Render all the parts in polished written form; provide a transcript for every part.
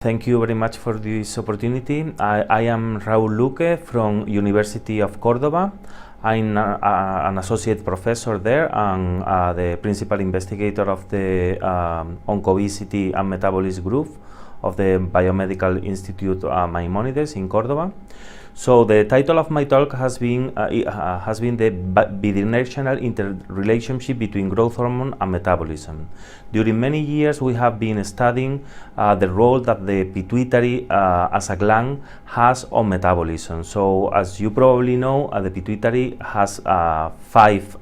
Thank you very much for this opportunity. I am Raúl Luque from University of Córdoba. I'm an associate professor there and the principal investigator of the Oncobesity and Metabolism group of the Biomedical Institute Maimonides in Córdoba. So the title of my talk has been the bidirectional interrelationship between growth hormone and metabolism. During many years, we have been studying the role that the pituitary as a gland has on metabolism. So as you probably know, the pituitary has 5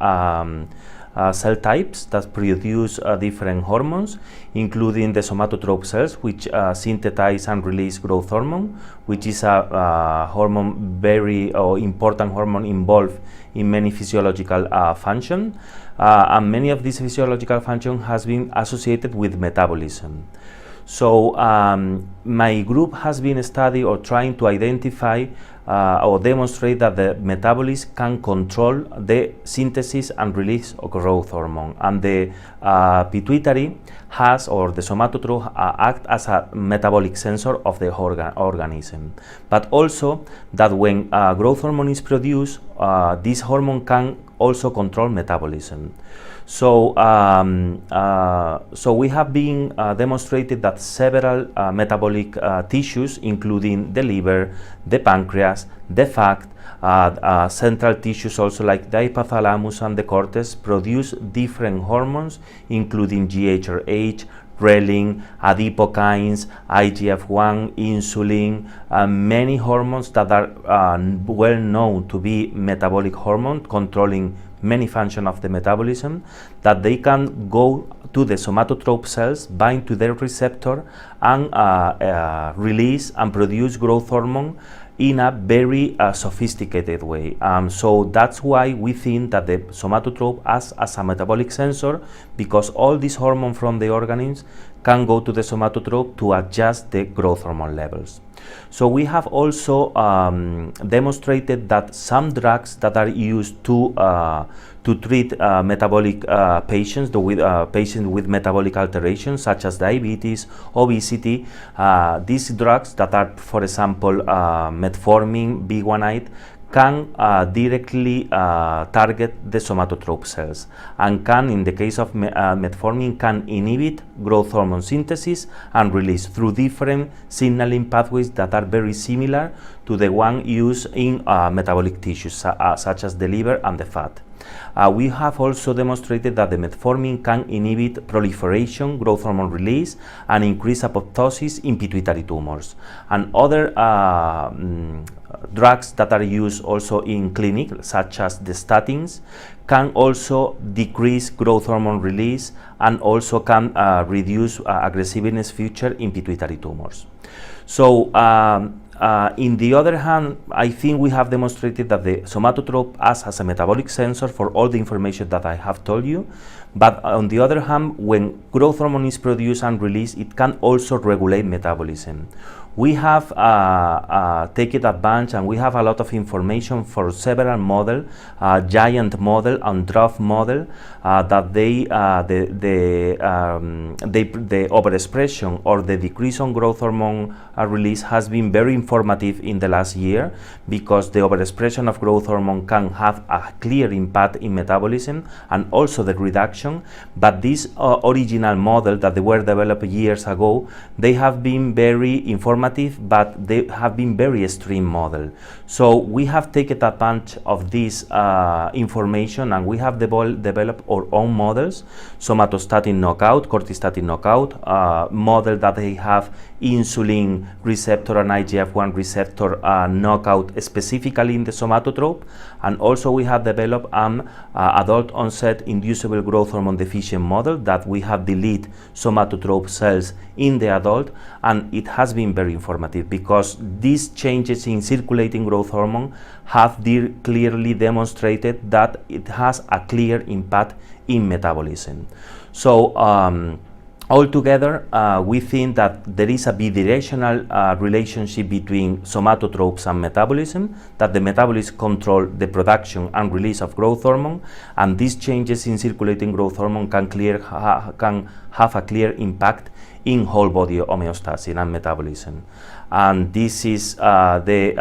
cell types that produce different hormones, including the somatotrope cells, which synthesize and release growth hormone, which is a hormone, very important hormone involved in many physiological function, and many of these physiological functions has been associated with metabolism. So my group has been studying or trying to identify or demonstrate that the metabolism can control the synthesis and release of growth hormone, and the pituitary has, or the somatotrope act as a metabolic sensor of the organism. But also that when growth hormone is produced, this hormone can also control metabolism. So, so we have been demonstrated that several metabolic tissues, including the liver, the pancreas, the fat, central tissues also like the hypothalamus and the cortex, produce different hormones, including GHRH, ghrelin, adipokines, IGF-1, insulin, many hormones that are well known to be metabolic hormones controlling many functions of the metabolism, that they can go to the somatotrope cells, bind to their receptor, and release and produce growth hormone in a very sophisticated way. So that's why we think that the somatotrope acts as a metabolic sensor, because all these hormones from the organisms can go to the somatotrope to adjust the growth hormone levels. So we have also demonstrated that some drugs that are used to treat metabolic patients with metabolic alterations such as diabetes, obesity, these drugs that are, for example, metformin, B1 can directly target the somatotrope cells, and can, in the case of metformin, can inhibit growth hormone synthesis and release through different signaling pathways that are very similar to the one used in metabolic tissues such as the liver and the fat. We have also demonstrated that the metformin can inhibit proliferation, growth hormone release, and increase apoptosis in pituitary tumors. And other drugs that are used also in clinic, such as the statins, can also decrease growth hormone release and also can reduce aggressiveness feature in pituitary tumors. So in the other hand, I think we have demonstrated that the somatotrope acts as a metabolic sensor for all the information that I have told you. But on the other hand, when growth hormone is produced and released, it can also regulate metabolism. We have taken advantage, and we have a lot of information for several models, giant model and dwarf model, that the overexpression or the decrease on growth hormone release has been very informative in the last year, because the overexpression of growth hormone can have a clear impact in metabolism and also the reduction. But this original model that they were developed years ago, they have been very informative, but they have been very extreme model. So we have taken advantage of this information, and we have developed our own models: somatostatin knockout, cortistatin knockout, model that they have insulin receptor and IGF-1 receptor knockout specifically in the somatotrope, and also we have developed an adult onset inducible growth hormone deficient model that we have delete somatotrope cells in the adult, and it has been very informative because these changes in circulating growth hormone have clearly demonstrated that it has a clear impact in metabolism. So Altogether, we think that there is a bidirectional relationship between somatotropes and metabolism, that the metabolism control the production and release of growth hormone, and these changes in circulating growth hormone can have a clear impact in whole body homeostasis and metabolism. And this is the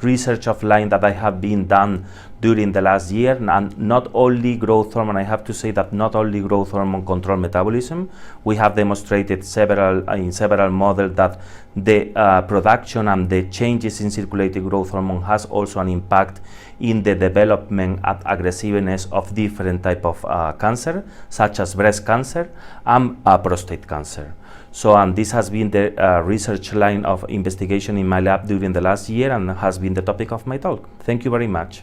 research of line that I have been done during the last year, and not only growth hormone, I have to say that not only growth hormone control metabolism, we have demonstrated in several models that the production and the changes in circulating growth hormone has also an impact in the development and aggressiveness of different type of cancer, such as breast cancer and prostate cancer. So, and this has been the research line of investigation in my lab during the last year, and has been the topic of my talk. Thank you very much.